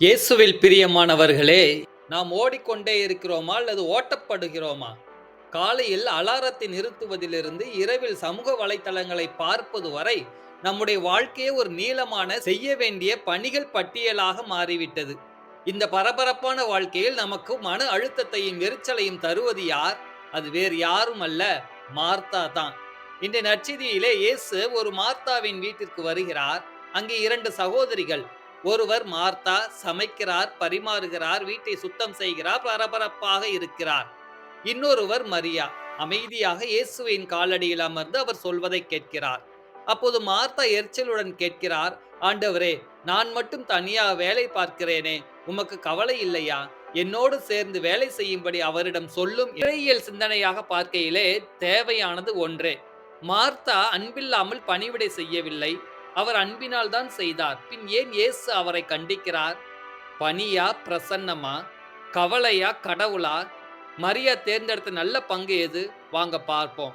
இயேசுவில் பிரியமானவர்களே, நாம் ஓடிக்கொண்டே இருக்கிறோமா அல்லது ஓட்டப்படுகிறோமா? காலையில் அலாரத்தை நிறுத்துவதிலிருந்து இரவில் சமூக வலைத்தளங்களை பார்ப்பது வரை நம்முடைய வாழ்க்கையே ஒரு நீளமான செய்ய வேண்டிய பணிகள் பட்டியலாக மாறிவிட்டது. இந்த பரபரப்பான வாழ்க்கையில் நமக்கு மன அழுத்தத்தையும் எரிச்சலையும் தருவது யார்? அது வேறு யாரும் அல்ல, மார்த்தா தான். இன்றைய நற்செய்தியிலே இயேசு ஒரு மார்த்தாவின் வீட்டிற்கு வருகிறார். அங்கே 2 சகோதரிகள். ஒருவர் மார்த்தா சமைக்கிறார், பரிமாறுகிறார், வீட்டை சுத்தம் செய்கிறார், பரபரப்பாக இருக்கிறார். இன்னொருவர் மரியா அமைதியாக இயேசுவின் காலடியில் அமர்ந்து அவர் சொல்வதை கேட்கிறார். அப்போது மார்த்தா எரிச்சலுடன் கேட்கிறார், ஆண்டவரே, நான் மட்டும் தனியா வேலை பார்க்கிறேனே, உமக்கு கவலை இல்லையா? என்னோடு சேர்ந்து வேலை செய்யும்படி அவரிடம் சொல்லும். இறையியல் சிந்தனையாக பார்க்கையிலே தேவையானது ஒன்றே. மார்த்தா அன்பில்லாமல் பணிவிடை செய்யவில்லை, அவர் அன்பினால் தான் செய்தார். பின் ஏன் இயேசு அவரை கண்டிக்கிறார்? பணியா பிரசன்னமா, கவலையா கடவுளா? மரியா தேர்ந்தெடுத்த நல்ல பங்கு எது? வாங்க பார்ப்போம்.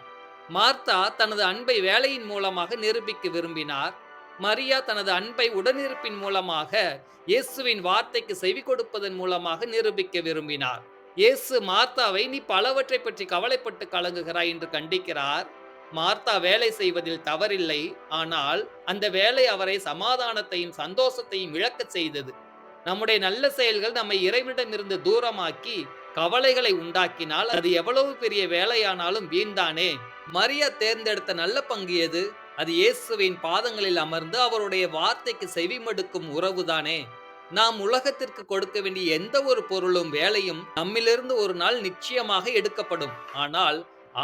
மார்த்தா தனது அன்பை வேலையின் மூலமாக நிரூபிக்க விரும்பினார். மரியா தனது அன்பை உடனிருப்பின் மூலமாக, இயேசுவின் வார்த்தைக்கு செவி கொடுப்பதன் மூலமாக நிரூபிக்க விரும்பினார். இயேசு மார்த்தாவை நீ பலவற்றை பற்றி கவலைப்பட்டு கலங்குகிறாய் என்று கண்டிக்கிறார். மார்த்தா வேலை செய்வதில் தவறில்லை, ஆனால் அந்த வேலை அவரை சமாதானத்தையும் சந்தோஷத்தையும் இழக்கச் செய்தது. நம்முடைய நல்ல செயல்கள் நம்மை இறைவனிடமிருந்து தூரமாக்கி கவலைகளை உண்டாக்கினால் அது எவ்வளவு பெரிய வேலையானாலும் வீண்தானே. மரியா தேர்ந்தெடுத்த நல்ல பங்கு எது? அது இயேசுவின் பாதங்களில் அமர்ந்து அவருடைய வார்த்தைக்கு செவிமடுக்கும் உறவுதானே. நாம் உலகத்திற்கு கொடுக்க வேண்டிய எந்த ஒரு பொருளும் வேலையும் நம்மிலிருந்து ஒரு நாள் நிச்சயமாக எடுக்கப்படும். ஆனால்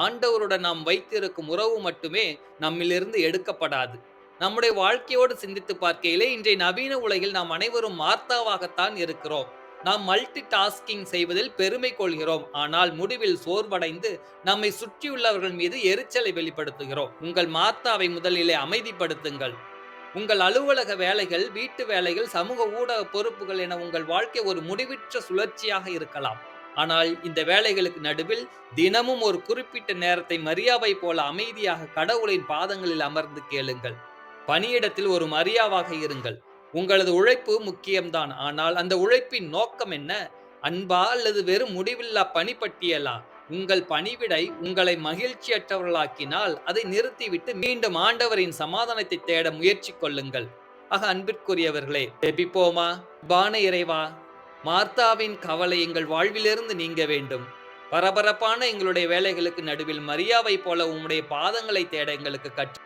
ஆண்டவருடன் நாம் வைத்திருக்கும் உறவு மட்டுமே நம்மிலிருந்து எடுக்கப்படாது. நம்முடைய வாழ்க்கையோடு சிந்தித்து பார்க்கையிலே இன்றைய நவீன உலகில் நாம் அனைவரும் மார்த்தாவாகத்தான் இருக்கிறோம். நாம் மல்டி டாஸ்கிங் செய்வதில் பெருமை கொள்கிறோம், ஆனால் முடிவில் சோர்வடைந்து நம்மை சுற்றியுள்ளவர்கள் மீது எரிச்சலை வெளிப்படுத்துகிறோம். உங்கள் மார்த்தாவை முதலிலே அமைதிப்படுத்துங்கள். உங்கள் அலுவலக வேலைகள், வீட்டு வேலைகள், சமூக ஊடக பொறுப்புகள் என உங்கள் வாழ்க்கை ஒரு முடிவற்ற சுழற்சியாக இருக்கலாம். ஆனால் இந்த வேலைகளுக்கு நடுவில் தினமும் ஒரு குறிப்பிட்ட நேரத்தை மரியாவை போல அமைதியாக கடவுளின் பாதங்களில் அமர்ந்து கேளுங்கள். பணியிடத்தில் ஒரு மரியாவாக இருங்கள். உங்களது உழைப்பு முக்கியம்தான், ஆனால் அந்த உழைப்பின் நோக்கம் என்ன? அன்பா அல்லது வெறும் முடிவில்லா பணிப்பட்டியலா? உங்கள் பணிவிடை உங்களை மகிழ்ச்சியற்றவர்களாக்கினால் அதை நிறுத்திவிட்டு மீண்டும் ஆண்டவரின் சமாதானத்தை தேட முயற்சி கொள்ளுங்கள். அன்பிற்குரியவர்களே, ஜெபிப்போமா? பான இறைவா, மார்த்தாவின் கவலை எங்கள் வாழ்விலிருந்து நீங்க வேண்டும். பரபரப்பான எங்களுடைய வேலைகளுக்கு நடுவில் மரியாவை போல உம்முடைய பாதங்களை தேட எங்களுக்கு கற்று